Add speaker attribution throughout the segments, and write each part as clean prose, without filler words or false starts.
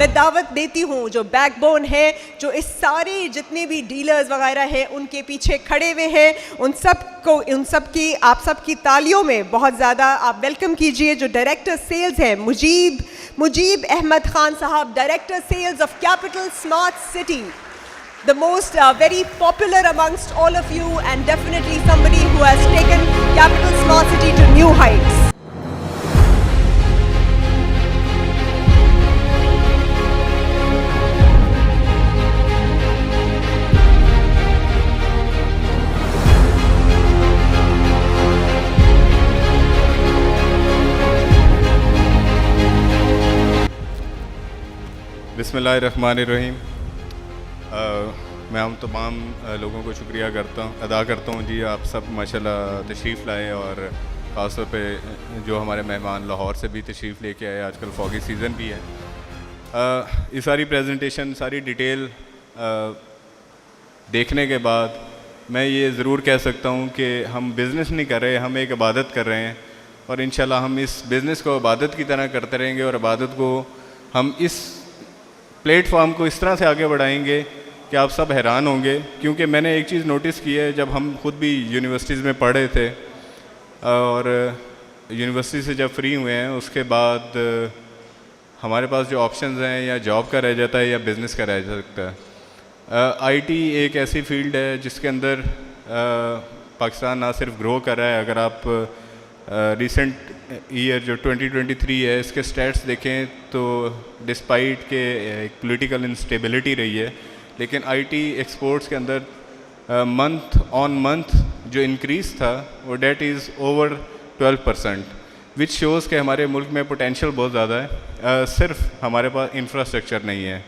Speaker 1: मैं दावत देती हूँ जो बैकबोन है, जो इस सारे जितने भी डीलर्स वगैरह हैं उनके पीछे खड़े हुए हैं, उन सब की आप सब की तालियों में बहुत ज़्यादा आप वेलकम कीजिए जो डायरेक्टर सेल्स हैं, मुजीब अहमद खान साहब, director sales of capital smart city, the most very popular amongst all of you and definitely somebody who has taken Capital Smart City to new heights.
Speaker 2: बिस्मिल्लाहिर्रहमानिर्रहीम। मैं हम तमाम लोगों को शुक्रिया अदा करता हूँ जी, आप सब माशाल्लाह तशरीफ़ लाए और ख़ास तौर पे जो हमारे मेहमान लाहौर से भी तशरीफ़ लेके आए, आजकल फॉगी सीज़न भी है। ये सारी प्रेजेंटेशन, सारी डिटेल देखने के बाद मैं ये ज़रूर कह सकता हूँ कि हम बिज़नेस नहीं कर रहे, हम एक इबादत कर रहे हैं और इंशाल्लाह हम इस बिज़नेस को इबादत की तरह करते रहेंगे और इबादत को हम इस प्लेटफॉर्म को इस तरह से आगे बढ़ाएंगे कि आप सब हैरान होंगे। क्योंकि मैंने एक चीज़ नोटिस की है, जब हम खुद भी यूनिवर्सिटीज़ में पढ़े थे और यूनिवर्सिटी से जब फ्री हुए हैं उसके बाद हमारे पास जो ऑप्शंस हैं या जॉब का रह जाता है या बिज़नेस का रह सकता है। आईटी एक ऐसी फील्ड है जिसके अंदर पाकिस्तान ना सिर्फ ग्रो कर रहा है, अगर आप रिसेंट ईयर जो 2023 है इसके स्टैट्स देखें तो डिस्पाइट के एक पॉलिटिकल इंस्टेबिलिटी रही है, लेकिन आईटी एक्सपोर्ट्स के अंदर मंथ ऑन मंथ जो इंक्रीज़ था वो that is over 12%, which shows के हमारे मुल्क में पोटेंशियल बहुत ज़्यादा है, सिर्फ हमारे पास इंफ्रास्ट्रक्चर नहीं है।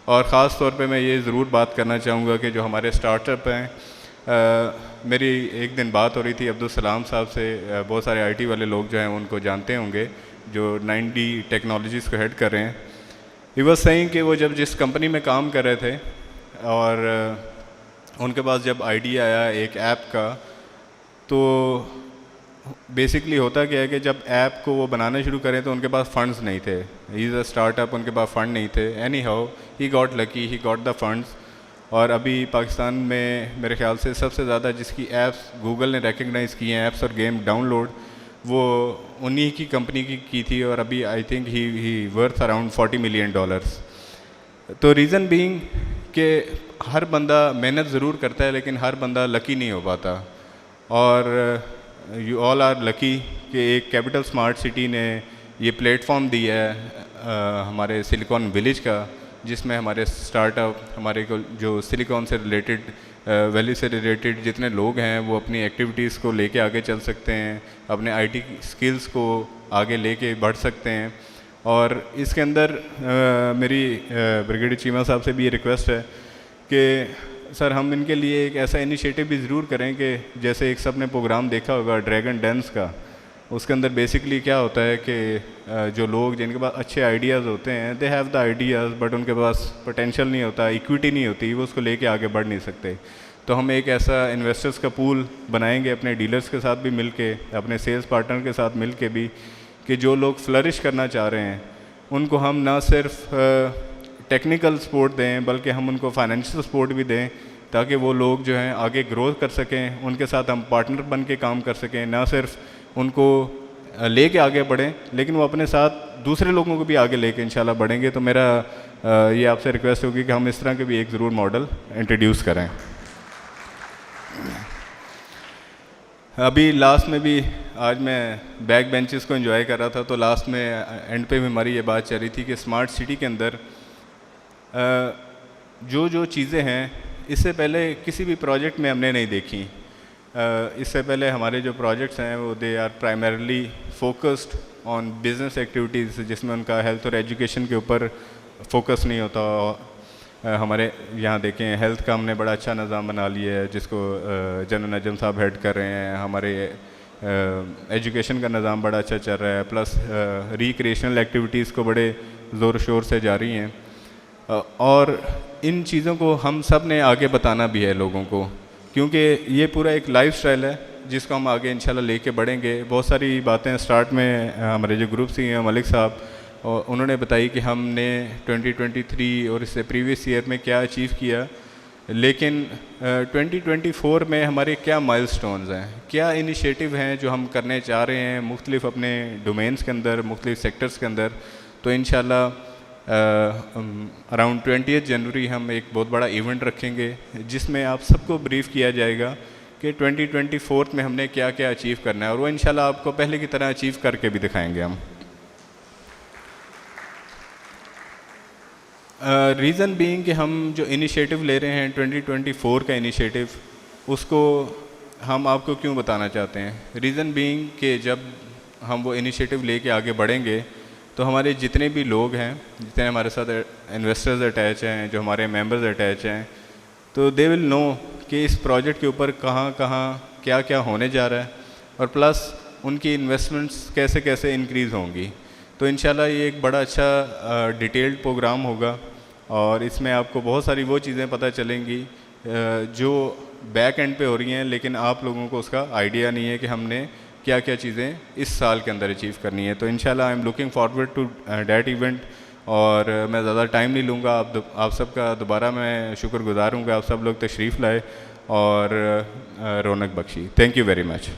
Speaker 2: और ख़ास तौर पे मैं ये ज़रूर बात करना चाहूँगा कि जो हमारे स्टार्टअप हैं, मेरी एक दिन बात हो रही थी अब्दुल सलाम साहब से, बहुत सारे आईटी वाले लोग जो हैं उनको जानते होंगे जो 9D टेक्नोलॉजीज़ को हेड कर रहे हैं। ही वाज सेइंग कि वो जब जिस कंपनी में काम कर रहे थे और उनके पास जब आइडिया आया एक ऐप का, तो बेसिकली होता क्या है कि जब ऐप को वो बनाना शुरू करें तो उनके पास फंड्स नहीं थे। ही इज़ अ स्टार्टअप, उनके पास फ़ंड नहीं थे। Any how he got lucky, he got the funds. और अभी पाकिस्तान में मेरे ख्याल से सबसे ज़्यादा जिसकी ऐप्स गूगल ने रिकग्नाइज़ की हैं, ऐप्स और गेम डाउनलोड, वो उन्हीं की कंपनी की थी और अभी I think he worth around $40 million. तो रीज़न बीइंग कि हर बंदा मेहनत ज़रूर करता है लेकिन हर बंदा लकी नहीं हो पाता। और यू ऑल आर लकी कि एक कैपिटल स्मार्ट सिटी ने ये प्लेटफॉर्म दिया है हमारे सिलिकॉन विलेज का, जिसमें हमारे स्टार्टअप, हमारे को जो सिलिकॉन से रिलेटेड, वैली से रिलेटेड जितने लोग हैं वो अपनी एक्टिविटीज़ को लेके आगे चल सकते हैं, अपने आईटी स्किल्स को आगे लेके बढ़ सकते हैं। और इसके अंदर मेरी ब्रिगेडियर चीमा साहब से भी ये रिक्वेस्ट है कि सर हम इनके लिए एक ऐसा इनिशिएटिव भी ज़रूर करें कि जैसे एक सब ने प्रोग्राम देखा होगा ड्रैगन डांस का, उसके अंदर बेसिकली क्या होता है कि जो लोग जिनके पास अच्छे आइडियाज़ होते हैं, they have the ideas but उनके पास पोटेंशियल नहीं होता, इक्विटी नहीं होती, वो उसको लेके आगे बढ़ नहीं सकते। तो हम एक ऐसा इन्वेस्टर्स का पूल बनाएंगे अपने डीलर्स के साथ भी मिल के, अपने सेल्स पार्टनर के साथ मिल के भी, कि जो लोग फ्लरिश करना चाह रहे हैं उनको हम ना सिर्फ टेक्निकल सपोर्ट दें बल्कि हम उनको फाइनेंशियल सपोर्ट भी दें, ताकि वो लोग जो हैं आगे ग्रोथ कर सकें, उनके साथ हम पार्टनर बन के काम कर सकें, ना सिर्फ उनको लेके आगे बढ़ें लेकिन वो अपने साथ दूसरे लोगों को भी आगे लेके इंशाल्लाह बढ़ेंगे। तो मेरा ये आपसे रिक्वेस्ट होगी कि हम इस तरह के भी एक ज़रूर मॉडल इंट्रोड्यूस करें। अभी लास्ट में भी आज मैं बैक बेंचेस को एंजॉय कर रहा था, तो लास्ट में एंड पे भी हमारी ये बात चल रही थी कि स्मार्ट सिटी के अंदर जो चीज़ें हैं इससे पहले किसी भी प्रोजेक्ट में हमने नहीं देखी। इससे पहले हमारे जो प्रोजेक्ट्स हैं वो they are primarily focused on business activities, जिसमें उनका हेल्थ और एजुकेशन के ऊपर फोकस नहीं होता। हमारे यहाँ देखें हेल्थ का हमने बड़ा अच्छा निज़ाम बना लिया है जिसको जनरल नजम साहब हेड कर रहे हैं। हमारे एजुकेशन का निज़ाम बड़ा अच्छा चल रहा है, प्लस रिक्रिएशनल एक्टिविटीज़ को बड़े ज़ोर शोर से जारी हैं। और इन चीज़ों को हम सब ने आगे बताना भी है लोगों को, क्योंकि ये पूरा एक लाइफस्टाइल है जिसको हम आगे इंशाल्लाह लेके बढ़ेंगे। बहुत सारी बातें स्टार्ट में हमारे जो ग्रुप सी हैं, मलिक साहब और उन्होंने बताई कि हमने 2023 और इससे प्रीवियस ईयर में क्या अचीव किया, लेकिन 2024 में हमारे क्या माइलस्टोन्स हैं, क्या इनिशिएटिव हैं जो हम करने चाह रहे हैं मुख्तलिफ अपने डोमेन्स के अंदर, मुख्तलिफ सेक्टर्स के अंदर। तो इंशाल्लाह अराउंड 20 जनवरी हम एक बहुत बड़ा इवेंट रखेंगे जिसमें आप सबको ब्रीफ किया जाएगा कि 2024 में हमने क्या क्या अचीव करना है, और वो इंशाल्लाह आपको पहले की तरह अचीव करके भी दिखाएंगे हम। रीज़न बीइंग कि हम जो इनिशिएटिव ले रहे हैं 2024 का इनिशिएटिव, उसको हम आपको क्यों बताना चाहते हैं। रीज़न बीइंग कि जब हम वो इनिशिएटिव लेके आगे बढ़ेंगे तो हमारे जितने भी लोग हैं, जितने हमारे साथ इन्वेस्टर्स अटैच हैं, जो हमारे मेंबर्स अटैच हैं, तो दे विल नो कि इस प्रोजेक्ट के ऊपर कहाँ कहाँ क्या क्या होने जा रहा है, और प्लस उनकी इन्वेस्टमेंट्स कैसे कैसे इंक्रीज़ होंगी। तो इंशाल्लाह ये एक बड़ा अच्छा डिटेल्ड प्रोग्राम होगा, और इसमें आपको बहुत सारी वो चीज़ें पता चलेंगी जो बैक एंड पे हो रही हैं, लेकिन आप लोगों को उसका आइडिया नहीं है कि हमने क्या क्या चीज़ें इस साल के अंदर अचीव करनी है। तो इंशाल्लाह I am looking forward to that event, और मैं ज़्यादा टाइम नहीं लूँगा। आप सबका दोबारा मैं शुक्रगुजार हूँ कि आप सब लोग तशरीफ़ लाए और रौनक बख्शी। Thank you very much.